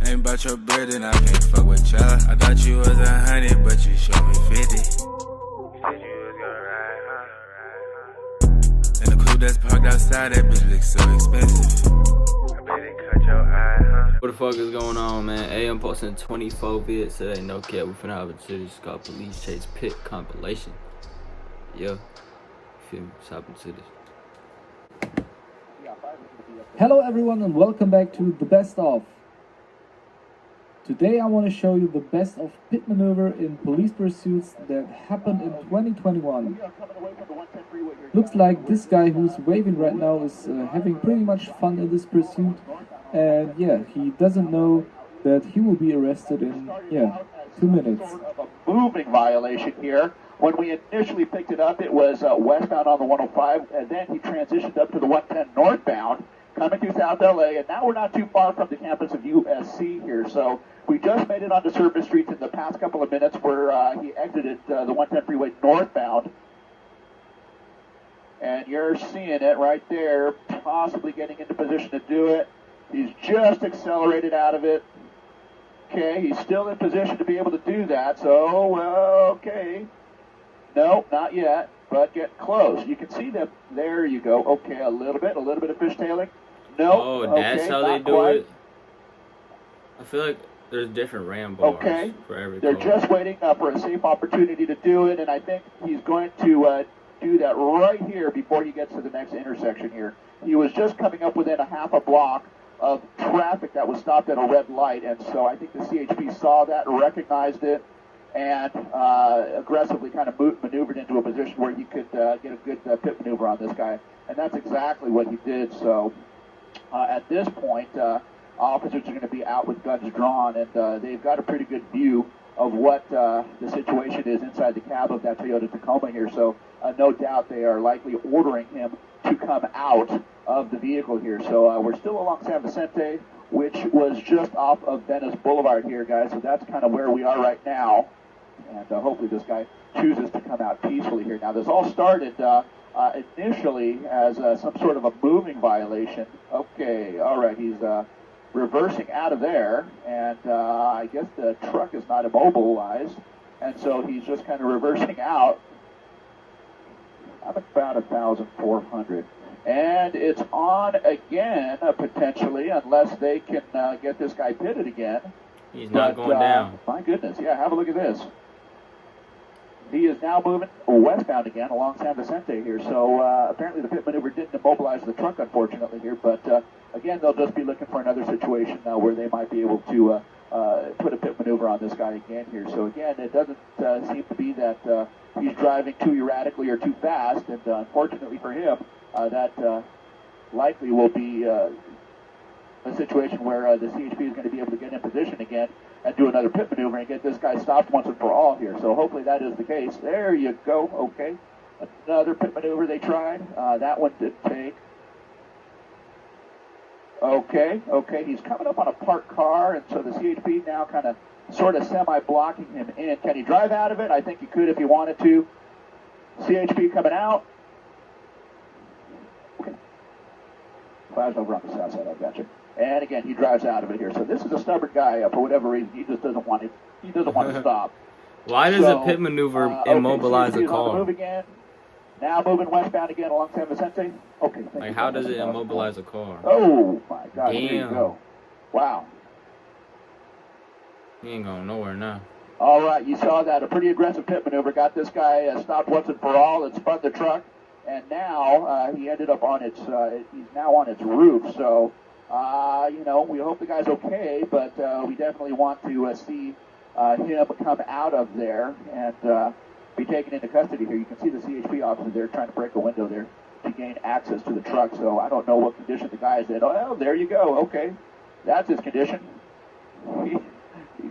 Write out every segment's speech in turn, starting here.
Ain't about your bread and I can't fuck with ya. I thought you was 100, but you showed me 50. You said you was gonna ride, huh? And the coupe that's parked outside, that bitch looks so expensive. I bet it cut your eye, huh? What the fuck is going on, man? I'm posting 24 vids today. No cap, we finna have a series called Police Chase Pit Compilation. Yeah, feel me? Let's hop into this. Hello everyone and welcome back to The Best Of. Today I want to show you the best of pit maneuver in police pursuits that happened in 2021. Looks like this guy who's waving right now is having pretty much fun in this pursuit, and yeah, he doesn't know that he will be arrested in 2 minutes. A moving violation here. When we initially picked it up, it was westbound on the 105, and then he transitioned up to the 110 northbound, coming through South LA, and now we're not too far from the campus of USC here. So we just made it onto surface streets in the past couple of minutes where he exited the 110 freeway northbound. And you're seeing it right there, possibly getting into position to do it. He's just accelerated out of it. Okay, he's still in position to be able to do that, so, okay. No, not yet, but get close. You can see that, there you go. Okay, a little bit of fishtailing. No, Oh, that's how they do it? I feel like there's different ram bars for every They're car. just waiting for a safe opportunity to do it, and I think he's going to do that right here before he gets to the next intersection here. He was just coming up within a half a block of traffic that was stopped at a red light, and so I think the CHP saw that, recognized it, and aggressively kind of maneuvered into a position where he could get a good pit maneuver on this guy, and that's exactly what he did. So at this point, officers are going to be out with guns drawn, and they've got a pretty good view of what the situation is inside the cab of that Toyota Tacoma here, so no doubt they are likely ordering him to come out of the vehicle here. So we're still along San Vicente, which was just off of Venice Boulevard here, guys, so that's kind of where we are right now, and hopefully this guy chooses to come out peacefully here. Now, this all started initially as some sort of a moving violation. Okay, all right, he's reversing out of there, and I guess the truck is not immobilized, and so he's just kind of reversing out. I'm about 1,400. And it's on again, potentially, unless they can get this guy pitted again. He's not going down. My goodness, yeah, have a look at this. He is now moving westbound again along San Vicente here. So apparently the pit maneuver didn't immobilize the truck, unfortunately, here. But again, they'll just be looking for another situation where they might be able to put a pit maneuver on this guy again here. So again, it doesn't seem to be that he's driving too erratically or too fast. And unfortunately for him, that likely will be a situation where the CHP is going to be able to get in position again and do another pit maneuver and get this guy stopped once and for all here. So hopefully that is the case. There you go. Okay. Another pit maneuver they tried. That one didn't take. Okay. He's coming up on a parked car, and so the CHP now kind of sort of semi-blocking him in. Can he drive out of it? I think he could if he wanted to. CHP coming out. Okay. Flash over on the south side. I got you. And again, he drives out of it here. So this is a stubborn guy for whatever reason. He just doesn't want it. He doesn't want to stop. Why does a pit maneuver immobilize a car? Move again. Now moving westbound again along San Vicente. Okay. Like, how does it immobilize a car? Oh my God! Damn. There you go. Wow. He ain't going nowhere now. All right, you saw that. A pretty aggressive pit maneuver got this guy stopped once and for all. It spun the truck, and now he ended up on its. He's now on its roof. So. We hope the guy's okay, but we definitely want to see him come out of there and be taken into custody here. You can see the CHP officer there trying to break a window there to gain access to the truck. So I don't know what condition the guy is in. Oh, there you go. Okay, that's his condition. He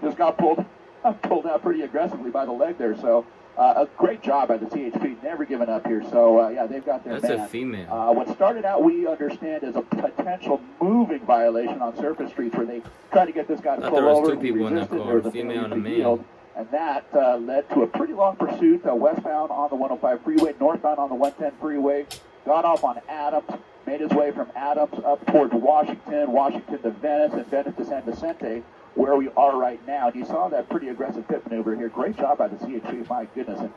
just got pulled out pretty aggressively by the leg there. So a great job by the CHP, never giving up here. So, yeah, they've got their man. That's a female. What started out, we understand, as a potential moving violation on surface streets where they tried to get this guy to pull over. There was two people in that car, a female and a male. And that led to a pretty long pursuit westbound on the 105 freeway, northbound on the 110 freeway. Got off on Adams, made his way from Adams up towards Washington to Venice, and Venice to San Vicente, where we are right now. And you saw that pretty aggressive pit maneuver here. Great job by the CHP, my goodness. And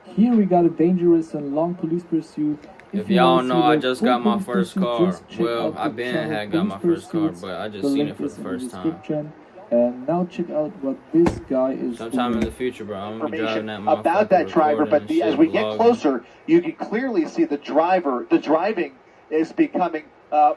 here we got a dangerous and long police pursuit. If y'all don't know, I just got my police first pursuit, car. just check Well, out the I've been channel had got my Police first car, Pursuits. but I just The seen link it for is the in the first time. description. And now check out what this guy is Sometime in doing. the future, bro, I'm gonna be driving that motherfucker, about that driver, recording but and as shit, we get vlogging. closer, you can clearly see the driving is becoming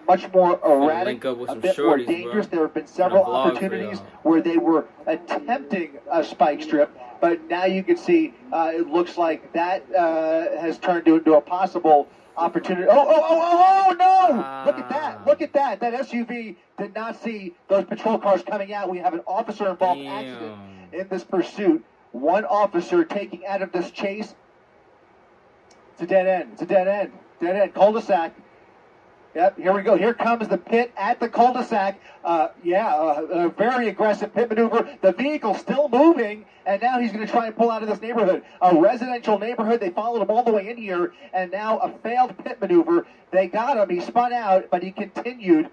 much more erratic, link up with a some bit more shorties, dangerous. bro. There have been several Gonna vlog for opportunities y'all. where they were attempting a spike strip, but now you can see it looks like that has turned into a possible opportunity. Oh, no! Look at that. Look at that. That SUV did not see those patrol cars coming out. We have an officer-involved accident in this pursuit. One officer taking out of this chase. It's a dead end. It's a dead end. Dead end. Cul-de-sac. Yep, here we go. Here comes the pit at the cul-de-sac. A very aggressive pit maneuver. The vehicle still moving, and now he's going to try and pull out of this neighborhood. A residential neighborhood. They followed him all the way in here, and now a failed pit maneuver. They got him. He spun out, but he continued.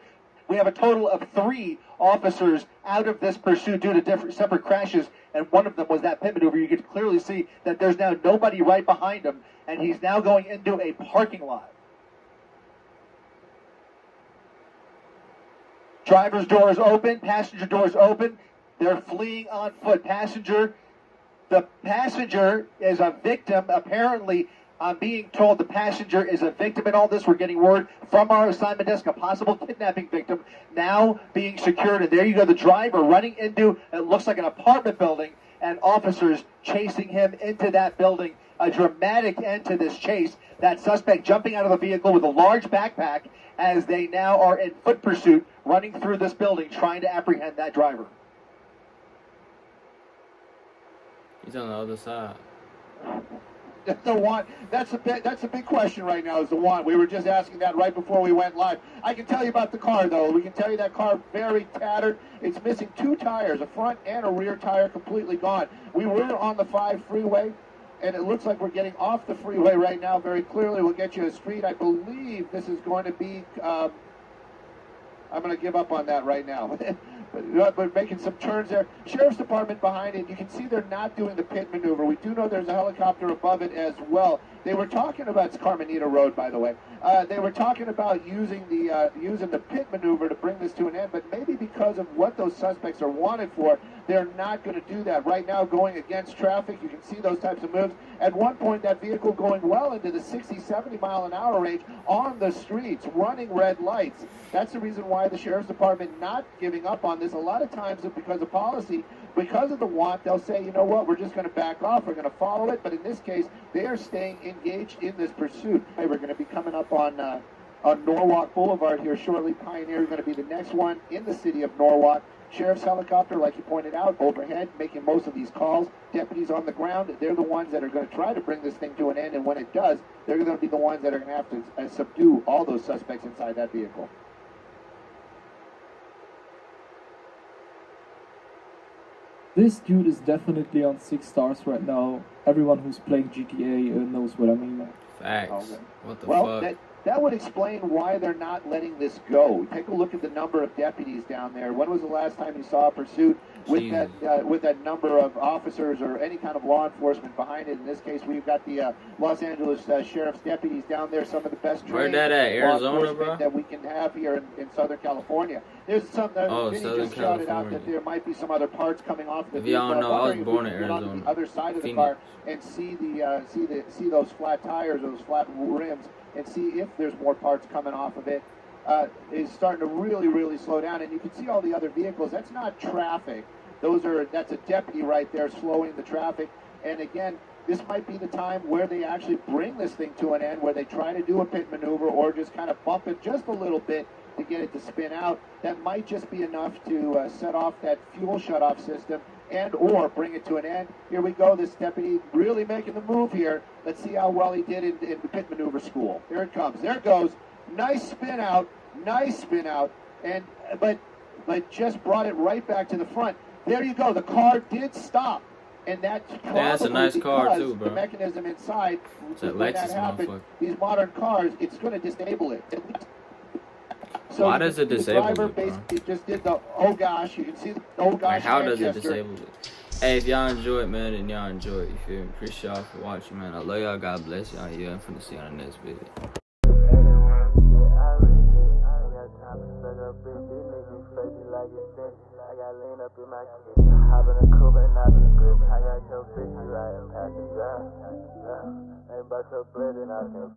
We have a total of 3 officers out of this pursuit due to separate crashes, and one of them was that pit maneuver. You can clearly see that there's now nobody right behind him, and he's now going into a parking lot. Driver's door is open, passenger door is open. They're fleeing on foot. The passenger is a victim. Apparently, I'm being told the passenger is a victim in all this. We're getting word from our assignment desk, a possible kidnapping victim now being secured. And there you go, the driver running into, it looks like an apartment building, and officers chasing him into that building. A dramatic end to this chase. That suspect jumping out of the vehicle with a large backpack as they now are in foot pursuit, running through this building, trying to apprehend that driver. He's on the other side. The one, that's a big question right now, is the one. We were just asking that right before we went live. I can tell you about the car, though. We can tell you that car very tattered. It's missing 2 tires, a front and a rear tire completely gone. We were on the 5 freeway, and it looks like we're getting off the freeway right now very clearly. We'll get you a street. I believe this is going to be, I'm going to give up on that right now. But making some turns there. Sheriff's Department behind it. You can see they're not doing the pit maneuver. We do know there's a helicopter above it as well. They were talking about, it's Carmenita Road, by the way. They were talking about using the pit maneuver to bring this to an end, but maybe because of what those suspects are wanted for, they're not going to do that. Right now, going against traffic, you can see those types of moves. At one point, that vehicle going well into the 60, 70 mile an hour range on the streets, running red lights. That's the reason why the Sheriff's Department not giving up on this. A lot of times, because of policy, because of the want, they'll say, you know what, we're just going to back off, we're going to follow it. But in this case, they are staying engaged in this pursuit. Hey, we're going to be coming up on Norwalk Boulevard here shortly. Pioneer is going to be the next one in the city of Norwalk. Sheriff's helicopter, like you pointed out, overhead, making most of these calls. Deputies on the ground, they're the ones that are going to try to bring this thing to an end. And when it does, they're going to be the ones that are going to have to subdue all those suspects inside that vehicle. This dude is definitely on 6 stars right now. Everyone who's playing GTA knows what I mean. Facts. Okay. What the Well, fuck? that would explain why they're not letting this go. Take a look at the number of deputies down there. When was the last time you saw a pursuit with that number of officers or any kind of law enforcement behind it? In this case, we've got the Los Angeles Sheriff's deputies down there, some of the best trained Where that at? law Arizona, enforcement bro? that we can have here in Southern California. There's some that Vinny Southern just shouted out California. that there might be some other parts coming off the If y'all vehicle. don't know, I was I'm wondering if born we in can get on Arizona. the other side of the Phoenix. car and see those flat tires, those flat rims, and see if there's more parts coming off of it. Is starting to really slow down, and you can see all the other vehicles. That's not traffic. That's a deputy right there slowing the traffic. And again, this might be the time where they actually bring this thing to an end, where they try to do a pit maneuver or just kind of bump it just a little bit to get it to spin out. That might just be enough to set off that fuel shutoff system and or bring it to an end. Here we go, this deputy really making the move here. Let's see how well he did in the pit maneuver school. Here it comes. There it goes. Nice spin out, and but just brought it right back to the front. There you go. The car did stop, and that's probably That's a nice car because too, bro. the mechanism inside, It's a when that Lexus happened, motherfucker. these modern cars, it's going to disable it. So why you does can it see the disable driver it, bro? basically just did the oh gosh. You can see the oh gosh. Like, how hand does it gesture. disable it? Hey, if y'all enjoy it, man, then y'all enjoy it. You feel me? Appreciate y'all for watching, man. I love y'all. God bless y'all. Yeah, I'm finna see you on the next video. I got lean up in my kitchen. Hop in a coupe and not in the grip. I got your bitch, you right, and pack it down. Ain't about your bread and I can